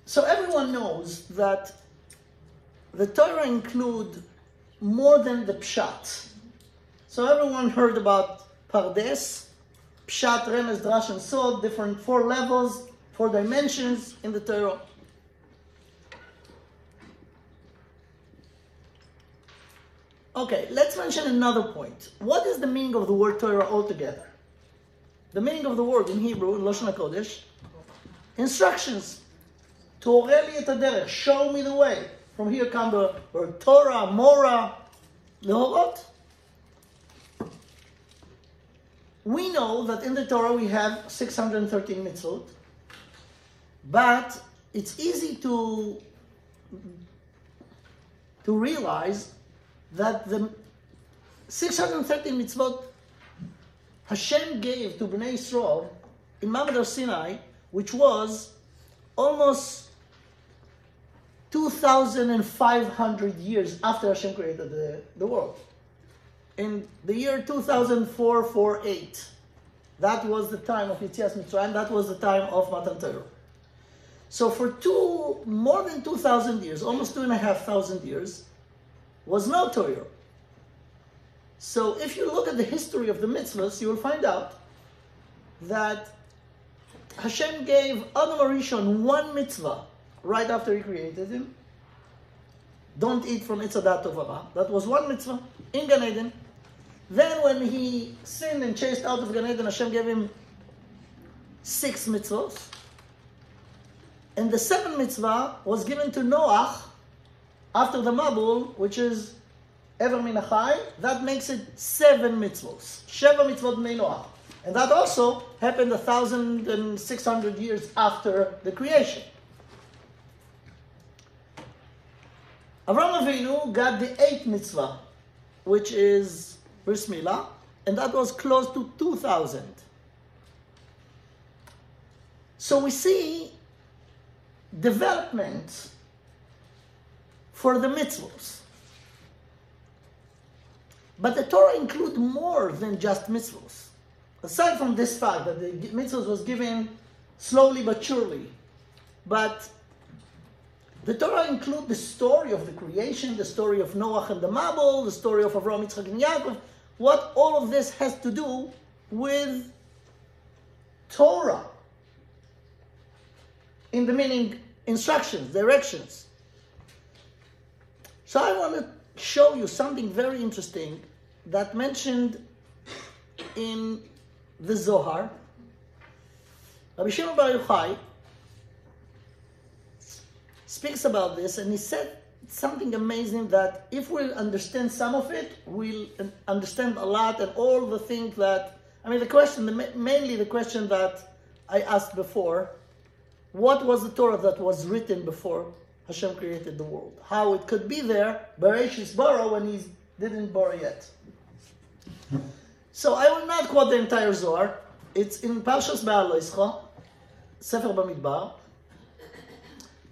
So everyone knows that the Torah include more than the Pshat. So everyone heard about Pardes, Pshat, Remez, Drash, and Sod, different 4 levels, 4 dimensions in the Torah. Okay, let's mention another point. What is the meaning of the word Torah altogether? The meaning of the word in Hebrew, in Lashon HaKodesh, instructions. Torah li et haderech, show me the way. From here come the word Torah, Mora, Lehorot. We know that in the Torah we have 613 mitzvot, but it's easy to realize that the 613 mitzvot Hashem gave to Bnei Yisrael in Ma'amad Har Sinai, which was almost 2,500 years after Hashem created the world. In the year 2004-48, that was the time of Yitzias Mitzrayim, that was the time of Matan Torah. So for more than 2,000 years, almost 2,500 years, was no Torah. So if you look at the history of the mitzvahs, you will find out that Hashem gave Adam HaRishon 1 mitzvah right after He created him. Don't eat from Eitz Hadat Tov Hara. That was 1 mitzvah in Gan Eden. Then when he sinned and chased out of Gan Eden, Hashem gave him 6 mitzvahs. And the 7th mitzvah was given to Noach after the Mabul, which is Ever Min HaChai. That makes it 7 mitzvahs. Sheva mitzvot Bnei Noach. And that also happened 1,600 years after the creation. Avraham Avinu got the 8th mitzvah, which is Bris Milah, and that was close to 2,000. So we see development for the mitzvahs. But the Torah includes more than just mitzvahs. Aside from this fact that the mitzvahs was given slowly but surely, but the Torah includes the story of the creation, the story of Noach and the Mabul, the story of Avraham, Yitzchak, and Yaakov. What all of this has to do with Torah, in the meaning instructions, directions. So I want to show you something very interesting that mentioned in the Zohar. Rabbi Shimon Bar Yochai speaks about this, and he said something amazing that if we understand some of it, we'll understand a lot, and all the things that, mainly the question that I asked before, what was the Torah that was written before Hashem created the world? How it could be there, Bereshis bara, when He didn't bara yet. So I will not quote the entire Zohar. It's in Parashat Be'al Loischa, Sefer Bamidbar.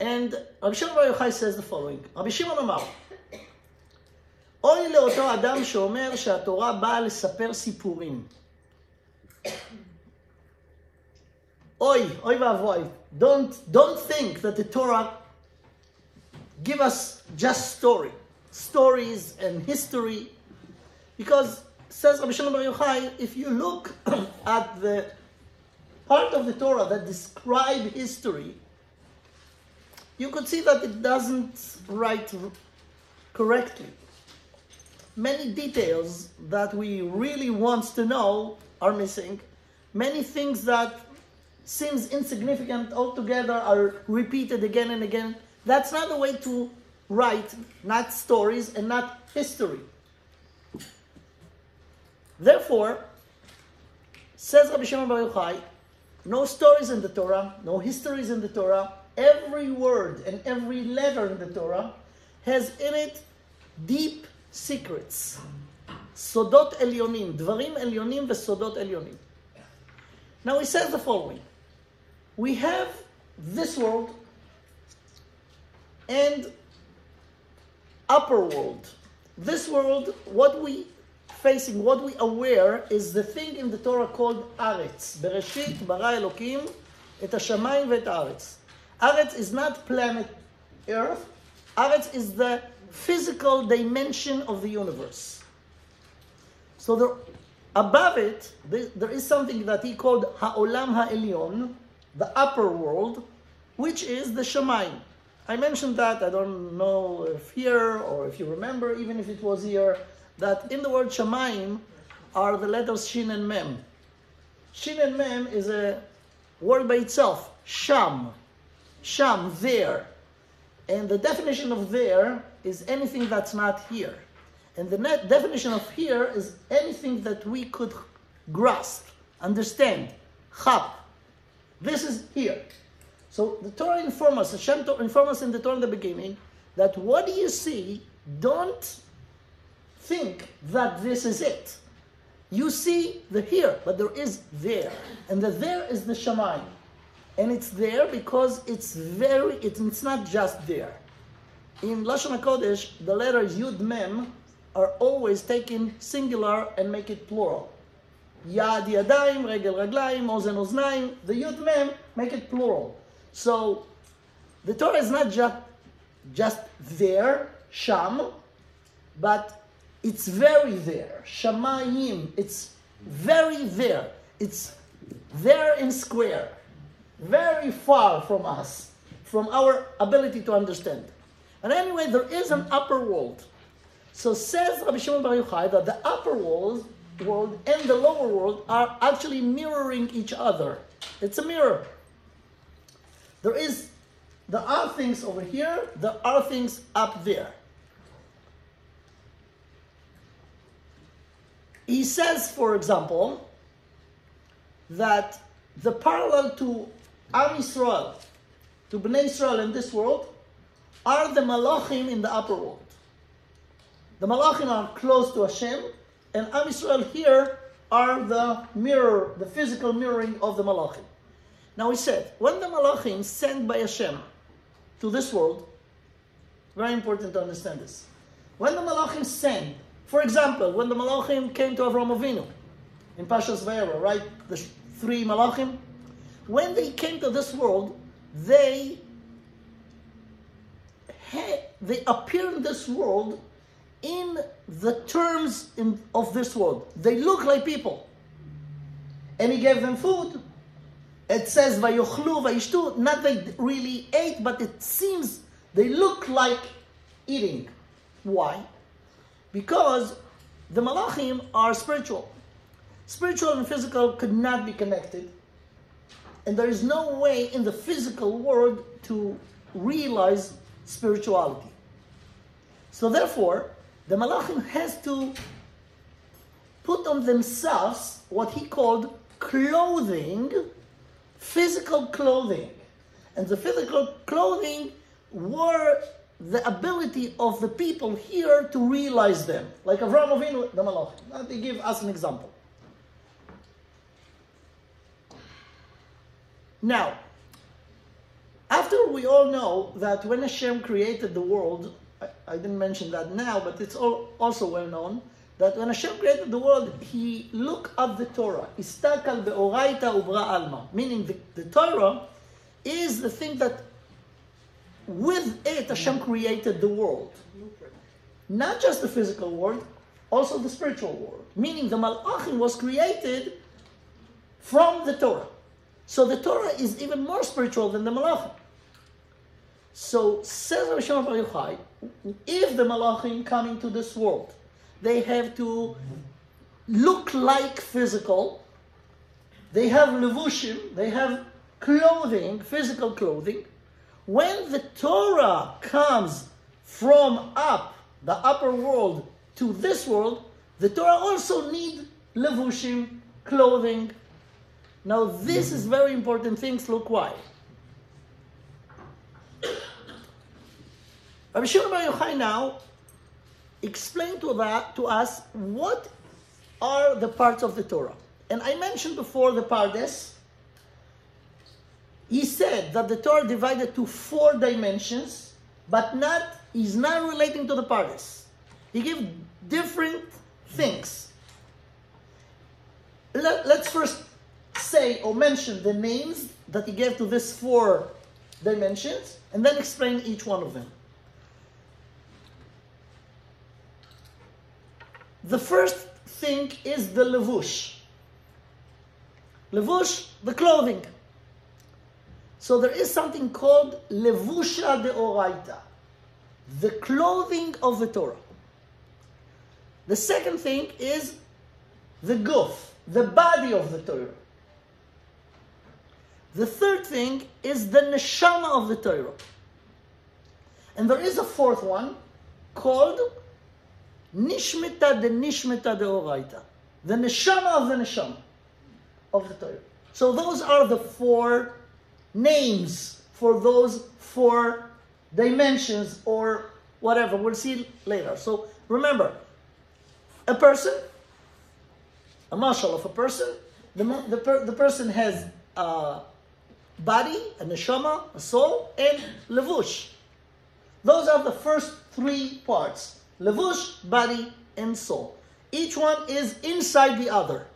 And Rabbi Shimon Bar Yochai says the following. Rabbi Shimon אמר, אוי לאותו אדם שאומר שהתורה באה לספר סיפורים. Oy ואבוי. Don't think that the Torah give us just stories and history. Because, says Rabbi Shimon Bar Yochai, if you look at the part of the Torah that describe history, you could see that it doesn't write correctly. Many details that we really want to know are missing. Many things that seems insignificant altogether are repeated again and again. That's not the way to write, not stories and not history. Therefore, says Rabbi Shimon Bar Yochai, no stories in the Torah, no histories in the Torah. Every word and every letter in the Torah has in it deep secrets. Sodot elyonim, dvarim elyonim vesodot elyonim. Now he says the following. We have this world and upper world. This world, what we facing, what we aware, is the thing in the Torah called Aretz. Bereshit bara Elokim et hashamayim ve'et haaretz. Aretz is not planet Earth. Aretz is the physical dimension of the universe. So there, above it, there is something that he called Ha'olam Ha'elyon, the upper world, which is the Shamayim. I mentioned that, I don't know if here or if you remember, even if it was here, that in the word Shamayim are the letters Shin and Mem. Shin and Mem is a word by itself, Sham. Sham, there. And the definition of there is anything that's not here. And the definition of here is anything that we could grasp, understand, chap. This is here. So the Torah informs us, Hashem informs us in the Torah in the beginning, that what you see, don't think that this is it. You see the here, but there is there. And the there is the Shamayim. And it's there because it's not just there. In Lashon HaKodesh, the letters Yud Mem are always taken singular and make it plural. Yad Yadayim, Regel Raglayim, Ozen Oznaim, the Yud Mem make it plural. So the Torah is not just there, Sham, but it's very there. Shamayim, it's very there. It's there in square. Very far from us, from our ability to understand. And anyway, there is an upper world. So says Rabbi Shimon Bar Yochai that the upper world and the lower world are actually mirroring each other. It's a mirror. There are things over here, there are things up there. He says, for example, that the parallel to Am Yisrael, to Bnei Yisrael in this world, are the Malachim in the upper world. The Malachim are close to Hashem, and Am Yisrael here are the mirror, the physical mirroring of the Malachim. Now he said, when the Malachim sent by Hashem to this world, very important to understand this. When the Malachim sent, for example, when the Malachim came to Avraham Avinu, in Parashat Vayera, right, the 3 Malachim, when they came to this world, they appear in this world in the terms of this world. They look like people. And he gave them food. It says, Vayochlu, Vayishtu, not they really ate, but it seems they look like eating. Why? Because the Malachim are spiritual. Spiritual and physical could not be connected. And there is no way in the physical world to realize spirituality. So therefore, the Malachim has to put on themselves what he called clothing, physical clothing. And the physical clothing were the ability of the people here to realize them. Like Avraham Avinu, the Malachim. Let me give us an example. Now, after we all know that when Hashem created the world, I didn't mention that now, but it's also well known, that when Hashem created the world, He looked at the Torah. Istakal be'oraita ubra alma. Meaning the Torah is the thing that with it Hashem created the world. Not just the physical world, also the spiritual world. Meaning the Malachim was created from the Torah. So the Torah is even more spiritual than the Malachim. So says Rabbi Shimon Bar Yochai, if the Malachim come into this world, they have to look like physical. They have levushim, they have clothing, physical clothing. When the Torah comes from up, the upper world, to this world, the Torah also needs levushim, clothing. Now this is very important things, look why. Rabbi Shimon Bar Yochai now explain to us what are the parts of the Torah. And I mentioned before the Pardes. He said that the Torah divided to 4 dimensions, but he's not relating to the Pardes. He gave different things. let's first say or mention the names that he gave to these 4 dimensions, and then explain each one of them. The first thing is the levush. Levush, the clothing. So there is something called levusha deoraita, the clothing of the Torah. The second thing is the guf, the body of the Torah. The third thing is the neshama of the Torah. And there is a fourth one called nishmeta de nishmeta deoraita, the neshama of the neshama of the Torah. So those are the 4 names for those 4 dimensions or whatever. We'll see later. So remember, a person, a mashal of a person, the person has a body, a neshama, a soul, and levush. Those are the first 3 parts. Levush, body, and soul. Each one is inside the other.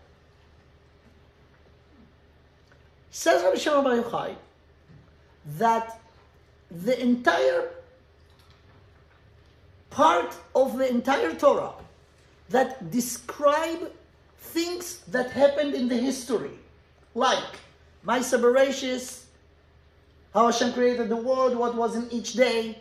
Says Rabbi Shimon Bar Yochai that the entire part of the entire Torah that describe things that happened in the history, like Ma'aseh Bereshis, how Hashem created the world, what was in each day,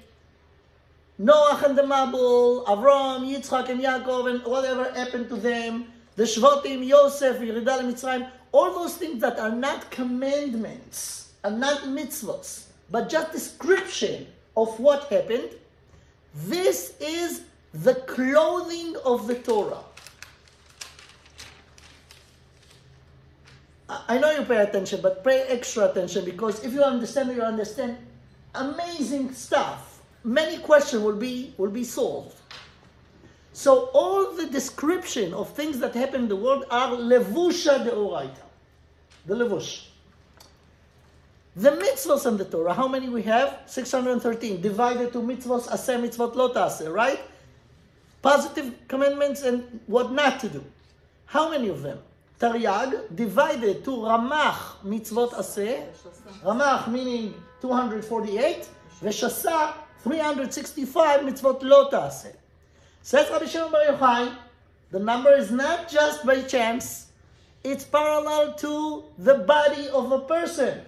Noach and the Mabul, Avram, Yitzchak and Yaakov, and whatever happened to them, the Shvotim, Yosef, Yeridah Mitzrayim, all those things that are not commandments, are not mitzvahs, but just description of what happened. This is the clothing of the Torah. I know you pay attention, but pay extra attention, because if you understand, you understand amazing stuff. Many questions will be solved. So all the description of things that happen in the world are levusha deoraita, the levush. The mitzvahs in the Torah, how many we have? 613, divided to mitzvahs, aseh, mitzvot, lo taseh, right? Positive commandments and what not to do. How many of them? Taryag, divided to ramach, mitzvot, aseh. Ramach meaning 248, veshasa, 365, mitzvot, lo taseh. Says Rabbi Shimon Bar Yochai, the number is not just by chance, it's parallel to the body of a person.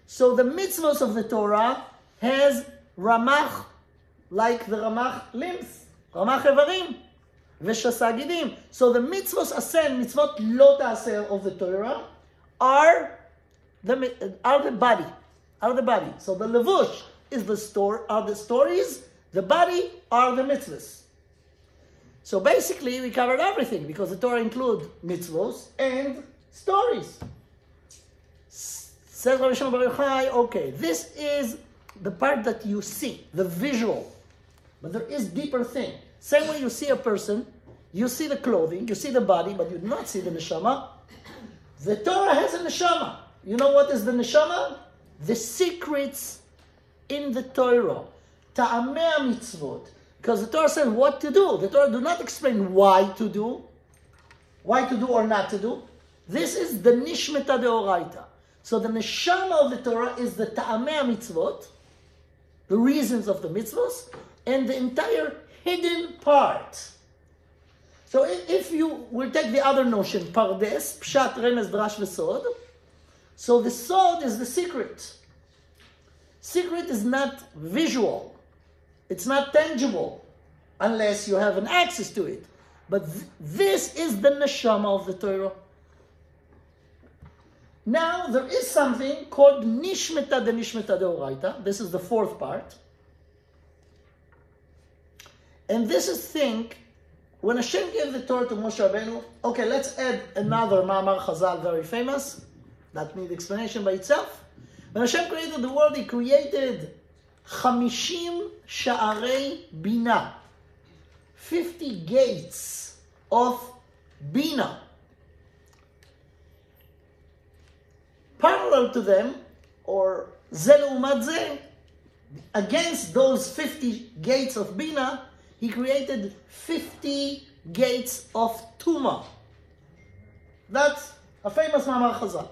So the mitzvahs of the Torah has ramach, like the ramach limbs, ramach evarim, veshasa gidim. So the mitzvahs aseh, mitzvot lo taseh of the Torah are the body, are the body. So the levush is are the stories, the body are the mitzvahs. So basically we covered everything, because the Torah includes mitzvahs and stories. Says Rabbi Shimon Bar Yochai, okay, this is the part that you see, the visual. But there is deeper thing. Same way you see a person, you see the clothing, you see the body, but you do not see the neshama. The Torah has a neshama. You know what is the neshama? The secrets in the Torah. Ta'amei mitzvot. Because the Torah says what to do. The Torah do not explain why to do or not to do. This is the nishmeta deoraita. So the neshama of the Torah is the ta'amei mitzvot, the reasons of the mitzvot, and the entire hidden part. So if you will take the other notion, pardes, pshat, remez, drash, vesod, so the sod is the secret. Secret is not visual. It's not tangible unless you have an access to it. But this is the neshama of the Torah. Now, there is something called nishmeta de nishmeta deoraita. This is the fourth part. And this is when Hashem gave the Torah to Moshe Rabbeinu, okay, let's add another Ma'amar Chazal, very famous. That needs explanation by itself. When Hashem created the world, He created 50 sha'arei bina, 50 gates of bina. Parallel to them, or ze leumat ze, against those 50 gates of bina, He created 50 gates of tuma. That's A famous Mamar Chazal.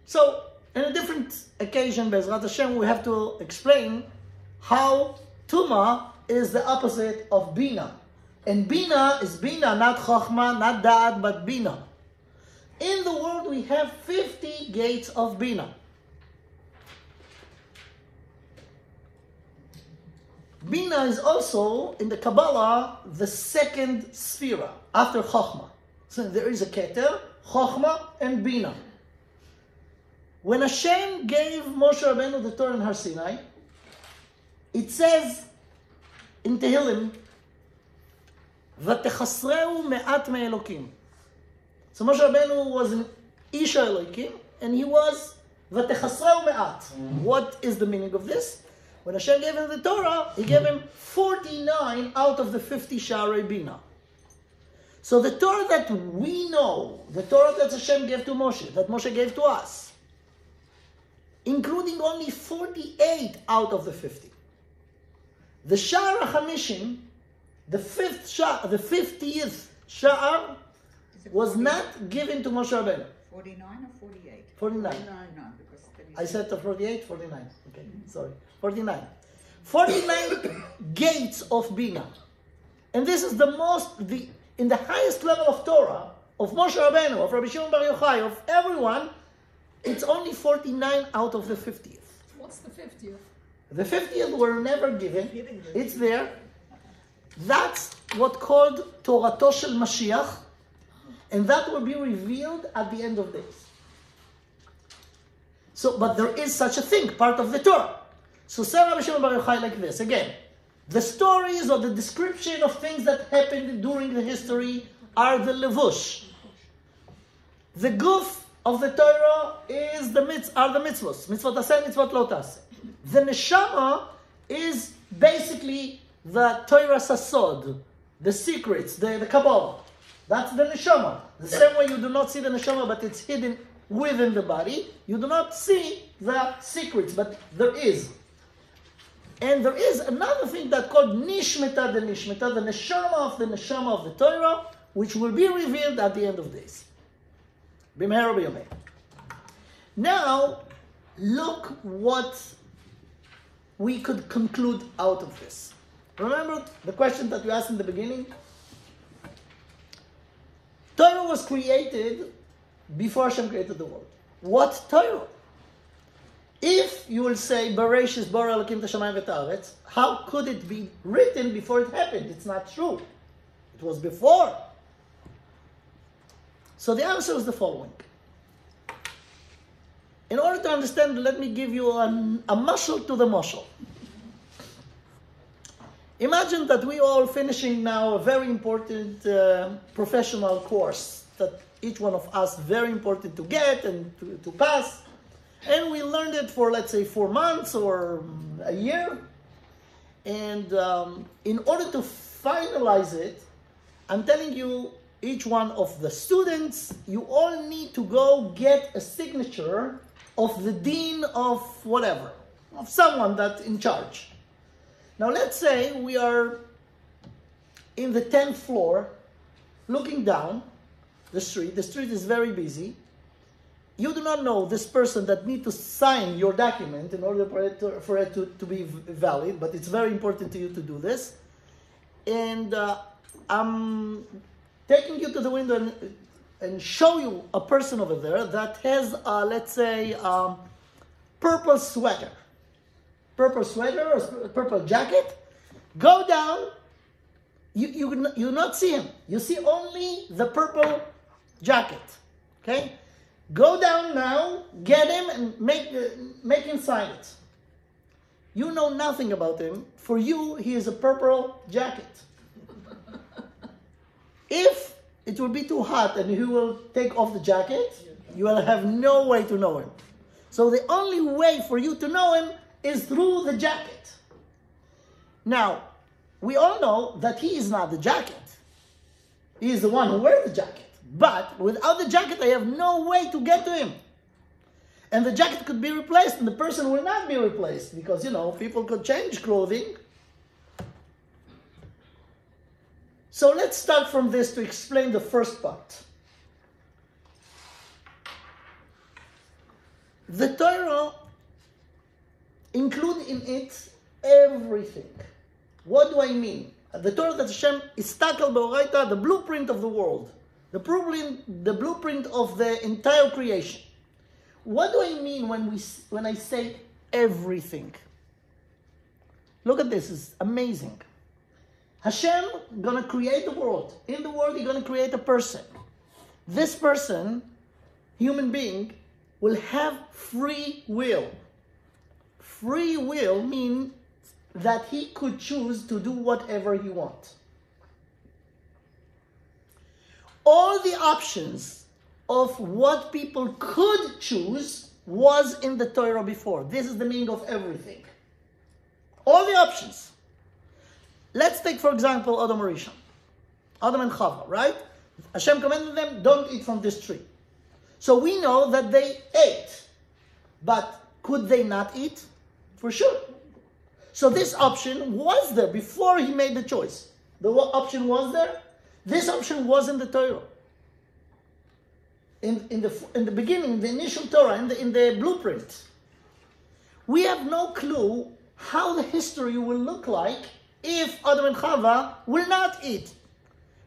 So, in a different occasion, Be'ezrat Hashem, we have to explain how Tuma is the opposite of Bina. And Bina is Bina, not Chokhmah, not Da'at, but Bina. In the world, we have 50 gates of Bina. Bina is also, in the Kabbalah, the second sphera, after Chokhmah. So there is a Keter, Chokhmah, and Bina. When Hashem gave Moshe Rabbeinu the Torah in Har Sinai, it says in Tehillim, "V'techasreu me'at me'elokim." So Moshe Rabbeinu was an Isha Elokim, and he was "V'techasreu me'at." What is the meaning of this? When Hashem gave him the Torah, he gave him 49 out of the 50 Sha'arei Bina. So the Torah that we know, the Torah that Hashem gave to Moshe, that Moshe gave to us, including only 48 out of the 50. The Sha'ar HaChamishim, the 50th Sha'ar, was not given to Moshe Rabbeinu. 49 or 48? 49. 49, no, because I said to 48, 49. Okay, sorry. 49. 49 gates of Bina. And this is in the highest level of Torah, of Moshe Rabbeinu, of Rabbi Shimon Bar Yochai, of everyone, it's only 49 out of the 50th. What's the 50th? The 50th were never given. It's there. That's what called Torato Shel Mashiach, and that will be revealed at the end of days. So, but there is such a thing, part of the Torah. So say Rabbi Shimon Bar Yochai like this, again, the stories or the description of things that happened during the history are the levush. The guf of the Torah is the mitzvos. Mitzvot aseh, mitzvot lo taseh. The neshama is basically the Torah sasod, the secrets, the Kabbalah. That's the neshama. The same way you do not see the neshama, but it's hidden within the body. You do not see the secrets, but there is. And there is another thing that called nishmeta, the neshama of the Torah, which will be revealed at the end of days. B'meher b'yomeh. Now, look what we could conclude out of this. Remember the question that we asked in the beginning? Torah was created before Hashem created the world. What Torah? If you will say, Bereshis bara Elokim tashamayim v'ta'aretz, how could it be written before it happened? It's not true. It was before. So the answer is the following. In order to understand, let me give you a mashal to the mashal. Imagine that we all finishing now a very important professional course that each one of us very important to get and to pass. And we learned it for, let's say, 4 months or a year. And in order to finalize it, I'm telling you, each one of the students, you all need to go get a signature of the dean of whatever, of someone that's in charge. Now let's say we are in the 10th floor, looking down the street. The street is very busy. You do not know this person that needs to sign your document in order for it to be valid, but it's very important to you to do this. And I'm taking you to the window and show you a person over there that has, let's say, purple sweater or purple jacket. Go down. You not see him. You see only the purple jacket. Okay. Go down now, get him, and make him sign it. You know nothing about him. For you, he is a purple jacket. If it will be too hot and he will take off the jacket, you will have no way to know him. So the only way for you to know him is through the jacket. Now, we all know that he is not the jacket. He is the one who wears the jacket. But without the jacket, I have no way to get to him. And the jacket could be replaced, and the person will not be replaced, because, people could change clothing. So let's start from this to explain the first part. The Torah includes in it everything. What do I mean? The Torah that Hashem istakel beoraita, the blueprint of the world, the blueprint of the entire creation. What do I mean when I say everything? Look at this, it's amazing. Hashem gonna create the world. In the world, He's gonna create a person. This person, human being, will have free will. Free will means that he could choose to do whatever he wants. All the options of what people could choose was in the Torah before. This is the meaning of everything. All the options. Let's take, for example, Adam and Rishon. Adam and Chava, right? Hashem commanded them, don't eat from this tree. So we know that they ate. But could they not eat? For sure. So this option was there before he made the choice. The option was there. This option was in the Torah. In the beginning, the initial Torah, in the blueprint. We have no clue how the history will look like if Adam and Chava will not eat.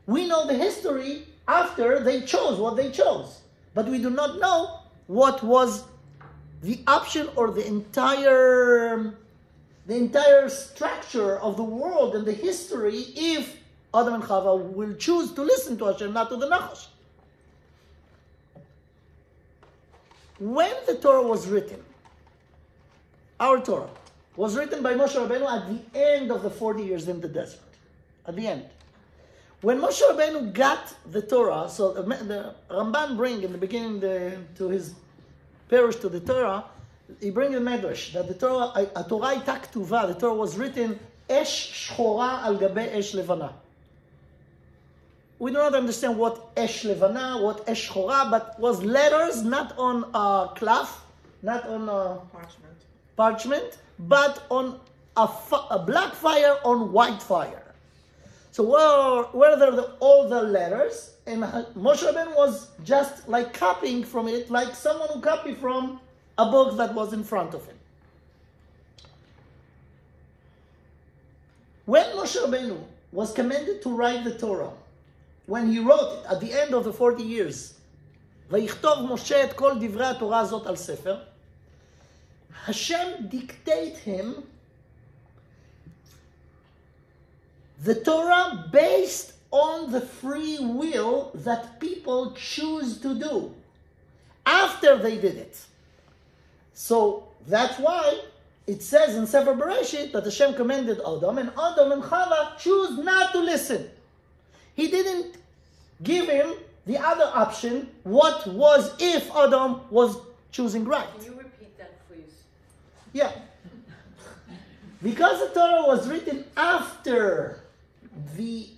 We know the history after they chose what they chose. But we do not know what was the option or the entire structure of the world and the history if Adam and Chava will choose to listen to Hashem, not to the Nachash. When the Torah was written, our Torah was written by Moshe Rabbeinu at the end of the 40 years in the desert. At the end. When Moshe Rabbeinu got the Torah, so the Ramban bring in the beginning to his parish to the Torah, he brings a medrash that the Torah, a Torah ita ktuva, the Torah was written esh shchora al gabe esh levana. We do not understand what esh levana, what esh shchora, but was letters not on cloth, not on parchment, but on a black fire on white fire. So where there all the letters, and Moshe Rabbeinu was just like copying from it, like someone who copied from a book that was in front of him. When Moshe Rabbeinu was commanded to write the Torah, when he wrote it at the end of the 40 years, ויכתוב משה את כל דברי התורה הזאת על ספר, Hashem dictate him the Torah based on the free will that people choose to do after they did it. So that's why it says in Sefer Bereshit that Hashem commanded Adam, and Adam and Chava choose not to listen. He didn't give him the other option, what was if Adam was choosing right. Can you repeat that, please? Yeah. Because the Torah was written after the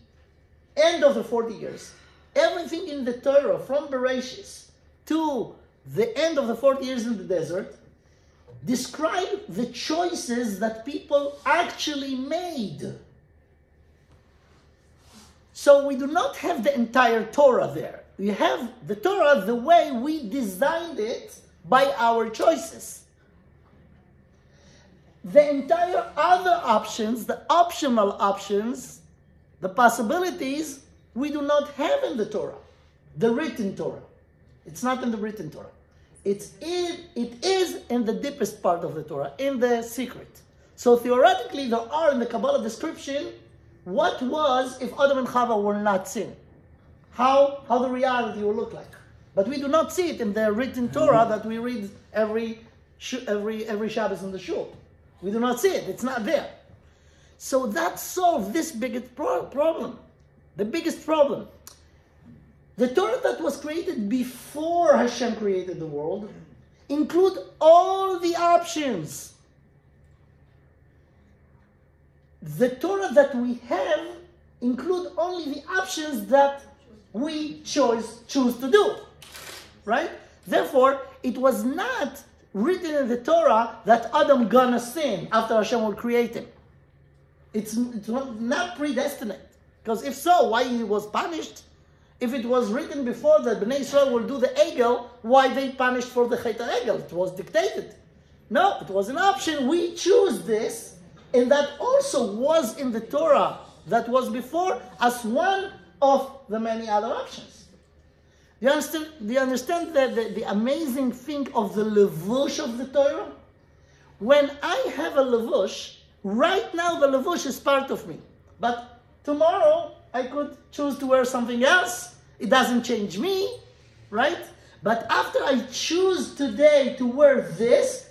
end of the 40 years, everything in the Torah, from Bereshit to the end of the 40 years in the desert, describe the choices that people actually made. So we do not have the entire Torah there. We have the Torah the way we designed it by our choices. The entire other options, the optional options, the possibilities, we do not have in the Torah, the written Torah. It's not in the written Torah. It is in the deepest part of the Torah, in the secret. So theoretically, there are in the Kabbalah description what was if Adam and Chava were not sin. How the reality will look like. But we do not see it in the written Torah that we read every Shabbos in the shul. We do not see it. It's not there. So that solved this biggest problem. The biggest problem. The Torah that was created before Hashem created the world include all the options. The Torah that we have include only the options that we choose to do. Right? Therefore, it was not written in the Torah that Adam gonna sin after Hashem will create him. It's not predestinate. Because if so, why he was punished If it was written before that Bnei Israel will do the Egel, why they punished for the Chet Egel? It was dictated. No, it was an option. We choose this, and that also was in the Torah that was before as one of the many other options. Do you understand the amazing thing of the levush of the Torah? When I have a levush, right now the levush is part of me. But tomorrow I could choose to wear something else. It doesn't change me, right? But after I choose today to wear this,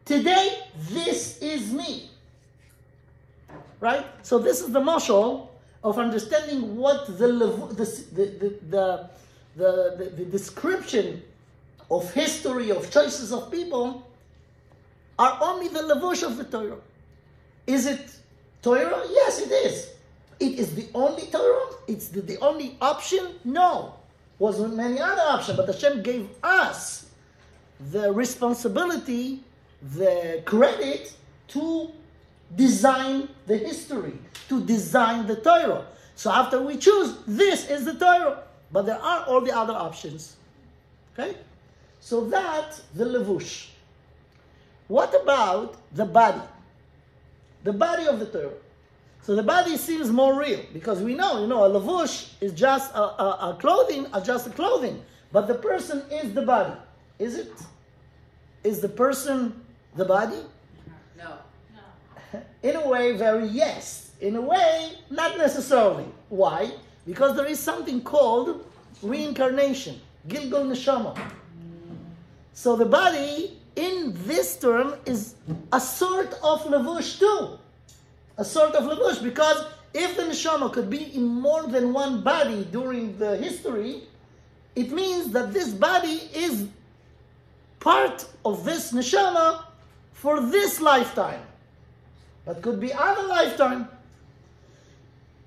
today this is me. Right? So this is the mashal of understanding what the description of history, of choices of people, are only the levush of the Torah. Is it Torah? Yes, it is. It is the only Torah? It's the only option? No. Was many other options, but Hashem gave us the responsibility, the credit to design the history, to design the Torah. So after we choose, this is the Torah. But there are all the other options. Okay? So that, the levush. What about the body? The body of the Torah. So the body seems more real, because we know, a levush is just a clothing, just a clothing. But the person is the body. Is it? Is the person the body? No. In a way, very yes. In a way, not necessarily. Why? Because there is something called reincarnation, Gilgul Neshama. So the body, in this term, is a sort of levush too. A sort of levush, because if the neshama could be in more than one body during the history, it means that this body is part of this neshama for this lifetime. But could be other lifetime.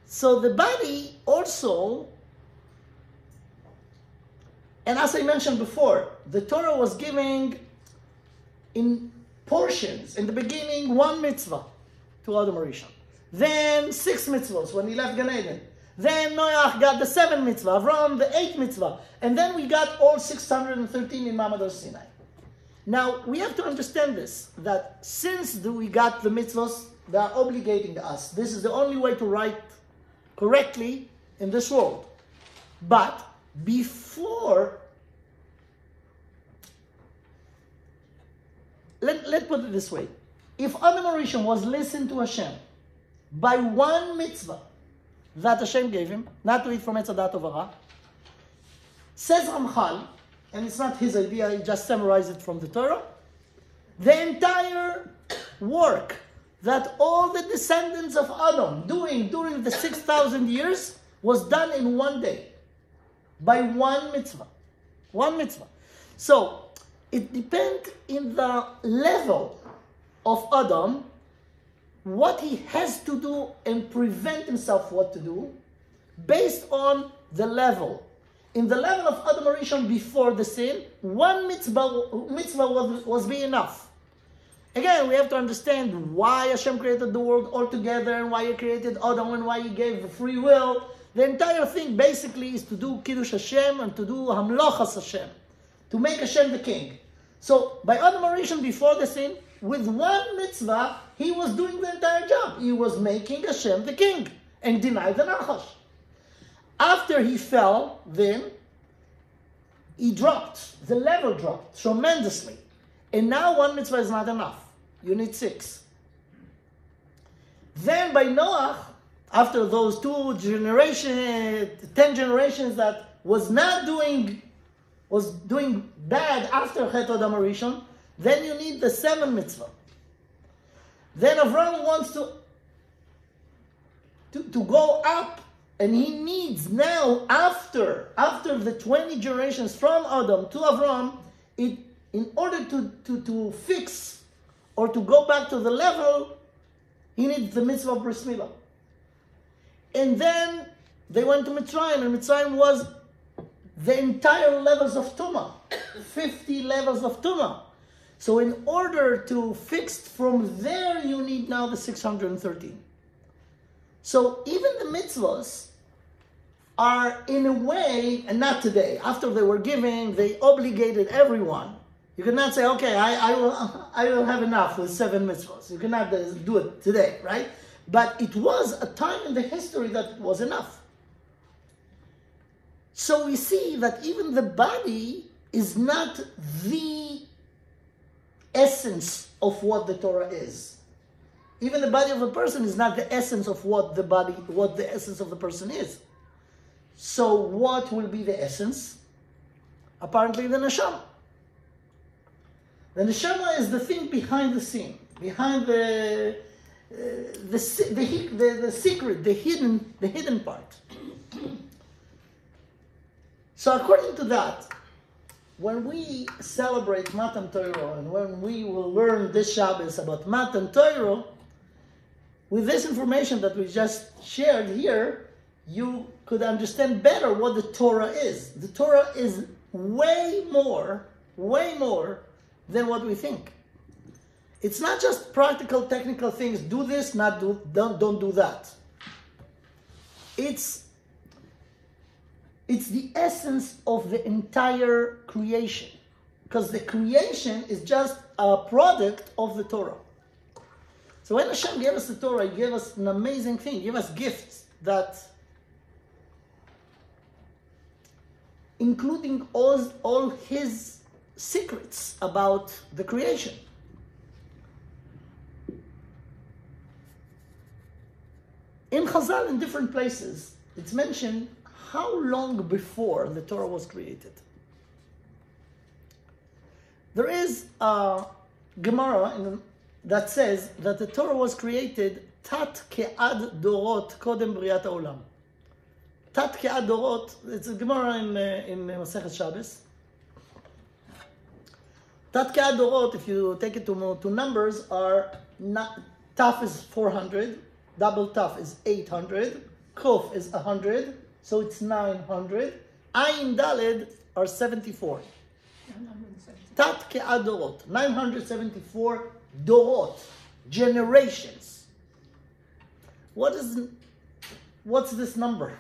So the body also, and as I mentioned before, the Torah was giving in portions. In the beginning, 1 mitzvah to Adam Rishon. Then 6 mitzvahs when he left Gan Eden. Then Noach got the 7 mitzvah, Avraham the 8 mitzvah. And then we got all 613 in Mamad Sinai. Now, we have to understand this, that since we got the mitzvahs, they are obligating us. This is the only way to write correctly in this world. But before, let's put it this way. If Adam Rishon was listened to Hashem by 1 mitzvah that Hashem gave him, not to eat from Etz Hadat Tovara, says Ramchal, and it's not his idea, he just summarized it from the Torah, the entire work that all the descendants of Adam doing during the 6,000 years was done in 1 day by 1 mitzvah. 1 mitzvah. So it depends in the level of Adam, what he has to do and prevent himself what to do, based on the level. In the level of Adam Rishon before the sin, 1 mitzvah was be enough. Again, we have to understand why Hashem created the world altogether, and why He created Adam, and why He gave the free will. The entire thing basically is to do Kiddush Hashem and to do Hamlochas Hashem, to make Hashem the king. So by Adam Rishon before the sin, with 1 mitzvah, he was doing the entire job. He was making Hashem the king and denied the Nachash. After he fell, then he dropped. The level dropped tremendously. And now 1 mitzvah is not enough. You need 6. Then by Noach, after those 10 generations that was doing bad after Chet Adam Rishon, then you need the 7 mitzvah. Then Avraham wants to go up, and he needs now, after the 20 generations from Adam to Avraham, in order to fix or to go back to the level, he needs the mitzvah of Bris Milah. And then they went to Mitzrayim, and Mitzrayim was the entire levels of Tumah, 50 levels of Tumah. So in order to fix from there, you need now the 613. So even the mitzvahs are in a way, and not today, after they were giving, they obligated everyone. You cannot say, okay, I will have enough with 7 mitzvahs. You cannot do it today, right? But it was a time in the history that was enough. So we see that even the body is not the essence of what the Torah is. Even the body of a person is not the essence of what the essence of the person is. So what will be the essence? Apparently the neshama. The neshama is the thing behind the scene, behind the secret, the hidden part. So according to that, when we celebrate Matan Torah and when we will learn this Shabbos about Matan Torah, with this information that we just shared here, you could understand better what the Torah is. The Torah is way more than what we think. It's not just practical, technical things. Do this, don't do that. It's the essence of the entire creation. Because the creation is just a product of the Torah. So when Hashem gave us the Torah, He gave us an amazing thing. He gave us gifts that, including all His secrets about the creation. In Chazal, in different places, it's mentioned how long before the Torah was created. There is a Gemara that says that the Torah was created tat ke'ad dorot kodem briat ha'olam. Tat ke'ad dorot, it's a Gemara in Masechet Shabbos. Tat ke'ad dorot, if you take it to numbers, are taf is 400, double taf is 800, kuf is 100, so it's 900. Ayin daled are 74. Tat ke'ad dorot, 974 dorot, generations. What's this number?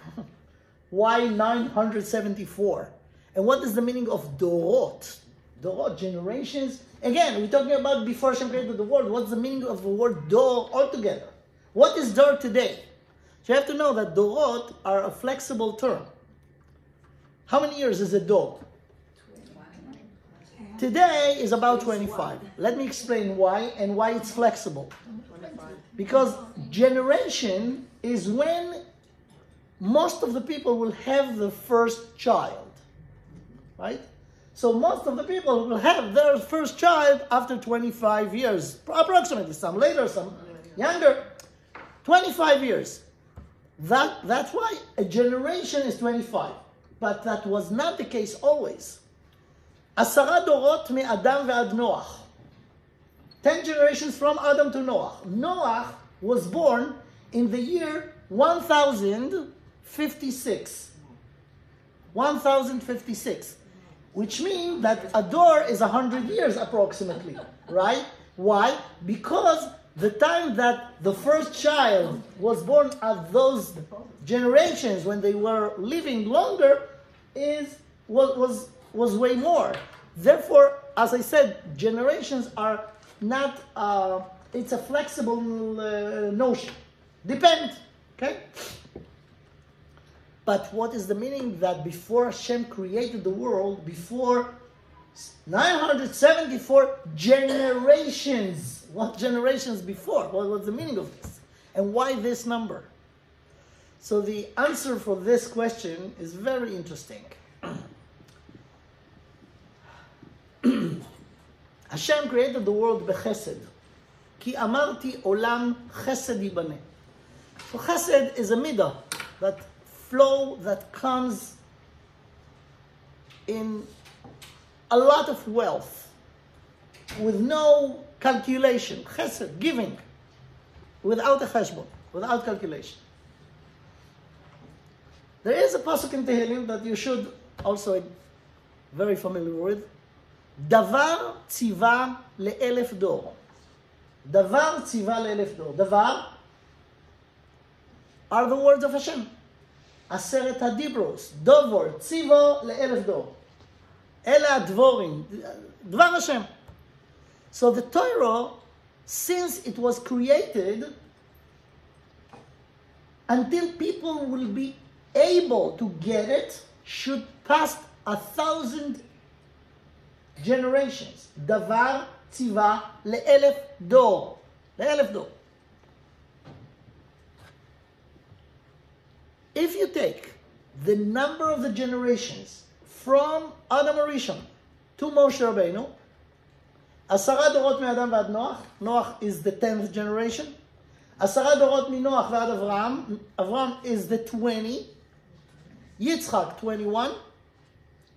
Why 974? And what is the meaning of dorot? Dorot, generations. Again, we're talking about before Hashem created the world. What's the meaning of the word dor altogether? What is dor today? So you have to know that dorot are a flexible term. How many years is a dor? Today is about 25. Let me explain why and why it's flexible. Because generation is when most of the people will have the first child. Right? So most of the people will have their first child after 25 years. Approximately. Some later, some younger. 25 years. That's why a generation is 25. But that was not the case always. 10 dorot מאדם ועד נוח. 10 generations from Adam to Noah. Noah was born in the year 1056. 1056. Which means that a dor is 100 years approximately. Right? Why? Because the time that the first child was born at those generations when they were living longer was way more. Therefore, as I said, generations are not, it's a flexible notion. Depends, okay? But what is the meaning that before Hashem created the world, before 974 generations, what generations before? What was the meaning of this? And why this number? So the answer for this question is very interesting. Hashem created the world bechesed. Ki amarti olam chesed yibane. So chesed is a midah, that flow that comes in a lot of wealth, with no calculation. Chesed, giving, without a cheshbon, without calculation. There is a pasuk in Tehillim that you should also be very familiar with. Davar tziva le'elef dor. Davar tziva le'elef dor. Davar are the words of Hashem. עשרת הדיברוס, דובור, ציבו לאלף דור. אלה הדבורים, דבר השם. So the Torah, since it was created, until people will be able to get it, should pass 1,000 generations. דבר ציווה לאלף דור. לאלף דור. If you take the number of the generations from Adam Arishon to Moshe Rabbeinu, 10 דורות מאדם ועד נוח, נוח is the 10th generation, 10 דורות מנוח ועד אברהם, אברהם is the 20, יצחק 21,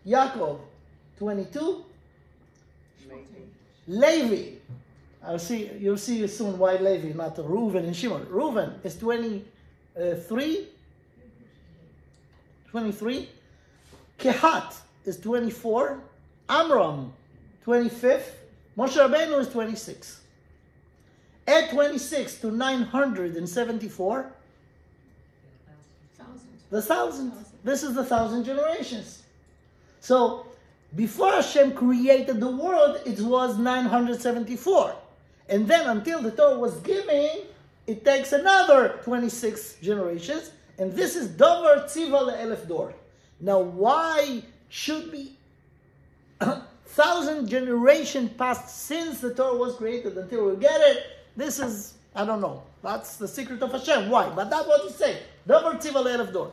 יעקב 22, Levi, you'll see soon why Levi, not Reuven and Shimon. Reuven is 23, Kehat is 24, Amram 25th, Moshe Rabbeinu is 26. Add 26 to 974, the 1,000. This is the 1,000 generations. So, before Hashem created the world, it was 974. And then until the Torah was given, it takes another 26 generations. And this is Dover Tziva le'elef Dor. Now, why should be 1,000 generations passed since the Torah was created until we get it? This is, I don't know. That's the secret of Hashem. Why? But that's what he said. Dover Tziva le'elef Dor.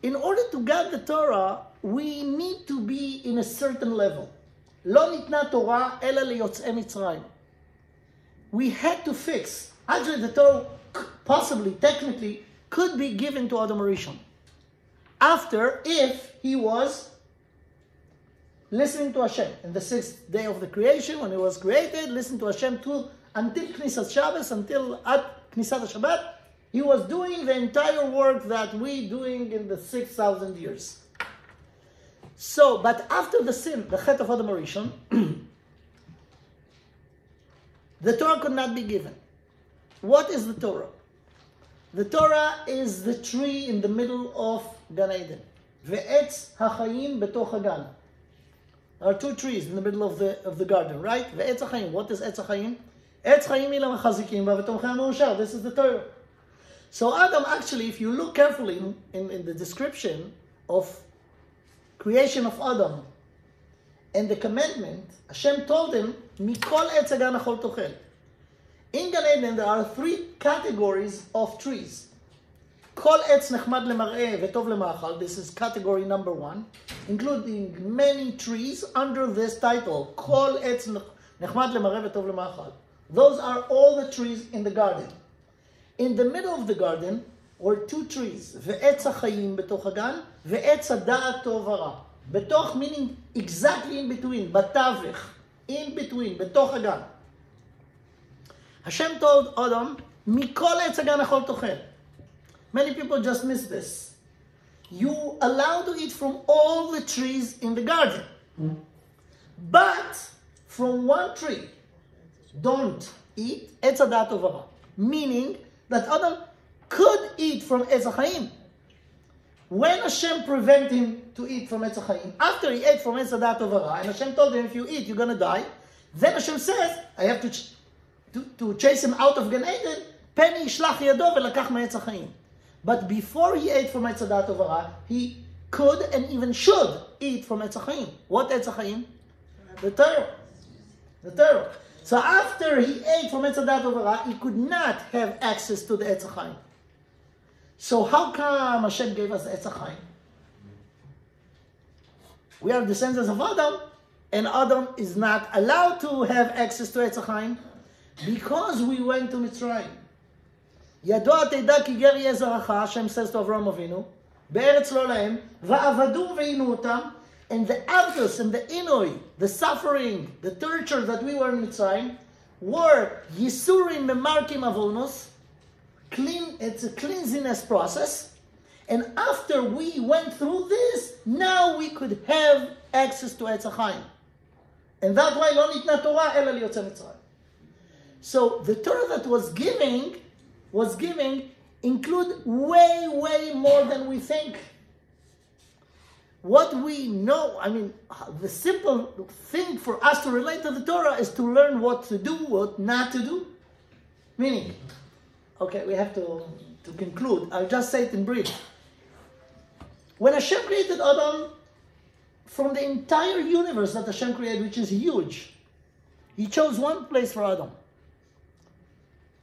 In order to get the Torah, we need to be in a certain level. לא ניתנה תורה אלא ליוצאי מצרים. We had to fix. Actually, the Torah possibly, technically, could be given to Adam Rishon. After, if he was listening to Hashem. In the 6th day of the creation, when he was created, listening to Hashem until Knisat Shabbos, until at Knisat Shabbat, he was doing the entire work that we doing in the 6,000 years. So, but after the sin, the Chet of Adam Rishon, the Torah could not be given. What is the Torah? The Torah is the tree in the middle of Gan Eden. Ve'etz hachayim betoch hagan. There are two trees in the middle of the garden, right? Ve'etz hachayim. What is etz hachayim? Etz hachayim ilam chazikim v'tomchei ha'maushar. This is the Torah. So Adam, actually, if you look carefully in the description of creation of Adam and the commandment, Hashem told him, Mikol etz hagan achol tochel. In Gan Eden, there are 3 categories of trees. Kol etz nechmad lemar'eh v'tov lema'achal. This is category number 1, including many trees under this title. Kol etz nechmad lemar'eh v'tov lema'achal. Those are all the trees in the garden. In the middle of the garden were 2 trees. Ve'etz hachayim betoch hagan, ve'etz hada'at tov hara. Betoch meaning exactly in between, batavich, in between, betoch hagan. Hashem told Adam, Mikol etz hagan achol tochel. Many people just miss this. You allowed to eat from all the trees in the garden. But from one tree, don't eat etz hada'at tov hara. Meaning that Adam could eat from etz hachayim. When Hashem prevented him to eat from etz hachayim, after he ate from etz hada'at tov hara, and Hashem told him, if you eat, you're going to die, then Hashem says, I have to chase him out of Gan Eden, Peni ishlach yado velakach ma'etz hachayim. But before he ate from etz hada'at tov hara, he could and even should eat from etz hachayim. What etz hachayim? The Torah. The Torah. So after he ate from etz hada'at tov hara, he could not have access to the etz hachayim. So how come Hashem gave us the etz hachayim? We are descendants of Adam, and Adam is not allowed to have access to etz hachayim because we went to Mitzrayim. Yadoa teida ki ger yeh zaracha, Hashem says to Avraham Avinu, be'eretz lo lahem, va'avadu ve'inu otam, and the avdus and the inoi, the suffering, the torture that we were in Mitzrayim, were yisurim memarkim avonos. It's a cleanliness process. And after we went through this, now we could have access to etz hachayim. And that's why lo nitna Torah ela liyotzei Mitzrayim. So the Torah that was given include way, way more than we think. What we know, I mean, the simple thing for us to relate to the Torah is to learn what to do, what not to do. Meaning, okay, we have to conclude. I'll just say it in brief. When Hashem created Adam, from the entire universe that Hashem created, which is huge, He chose one place for Adam.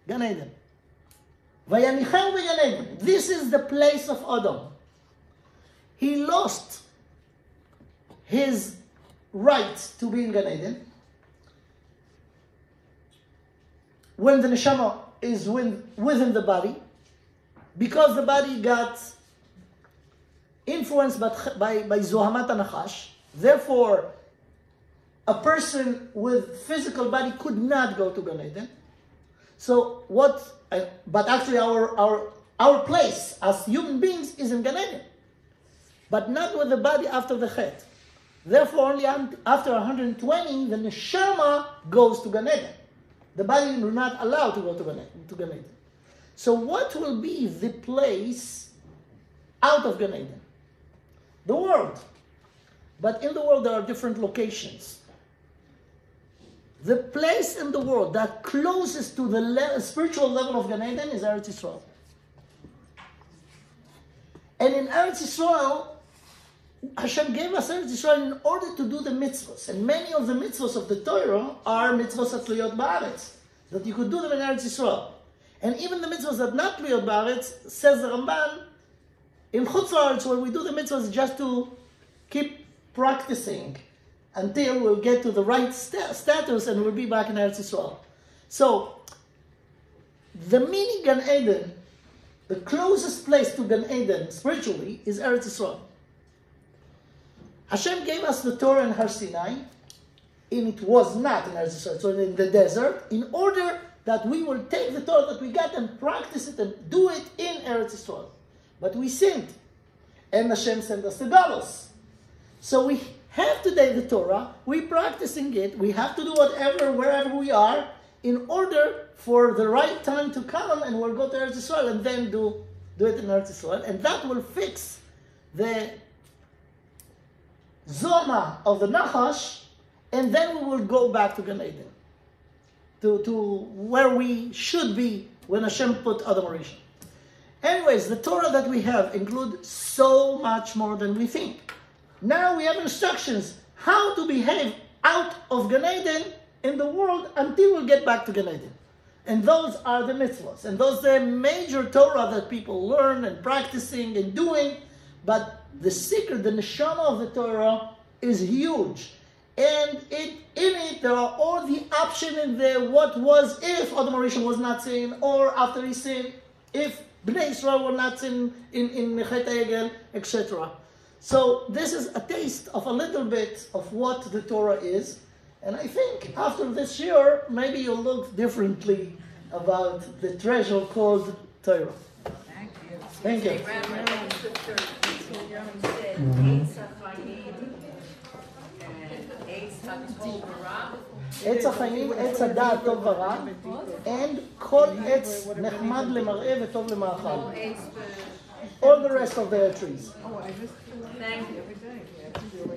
Gan Eden. Vayanicheu b'Gan Eden. This is the place of Adam. He lost his right to be in Gan Eden when the neshama is within the body, because the body got influenced by Zohamat HaNachash. Therefore, a person with physical body could not go to Gan Eden. So but actually our place as human beings is in Gan Eden, but not with the body after the Chet. Therefore, only after 120, the neshama goes to Gan Eden. The body is not allowed to go to Gan Eden. So what will be the place out of Gan Eden? The world. But in the world there are different locations. The place in the world that closest to the spiritual level of Gan Eden is Eretz Yisrael. And in Eretz Yisrael, Hashem gave us Eretz Yisrael in order to do the mitzvahs. And many of the mitzvahs of the Torah are mitzvahs atluyot ba'aretz, that you could do them in Eretz Yisrael. And even the mitzvahs that not atluyot ba'aretz, says the Ramban, in Chutz La'aretz, where we do the mitzvahs just to keep practicing until we'll get to the right status and we'll be back in Eretz Yisrael. So, the mini Gan Eden, the closest place to Gan Eden spiritually is Eretz Yisrael. Hashem gave us the Torah in Har Sinai, and it was not in Eretz Yisrael, so in the desert, in order that we will take the Torah that we got and practice it and do it in Eretz Yisrael. But we sinned, and Hashem sent us the Galus. So we have today the Torah, we're practicing it, we have to do whatever, wherever we are, in order for the right time to come, and we'll go to Eretz Yisrael and then do it in Eretz Yisrael, and that will fix the Zoma of the Nachash, and then we will go back to Gan Eden, to where we should be when Hashem put Adam Rishon. Anyways, the Torah that we have includes so much more than we think. Now we have instructions how to behave out of Gan Eden in the world until we get back to Gan Eden. And those are the mitzvahs. And those are the major Torah that people learn and practicing and doing. But the secret, the neshama of the Torah is huge. And in it there are all the options in there. What was if Adam Rishon was not sin, or after he sinned, if Bnei Israel were not sin in Chet HaEgel, etc. So this is a taste of a little bit of what the Torah is. And I think after this year, maybe you'll look differently about the treasure called Torah. Thank you. עץ החיים, עץ הדעת טוב ורע, and כל עץ נחמד למראה וטוב למאכל. All the rest of the trees. Thank you.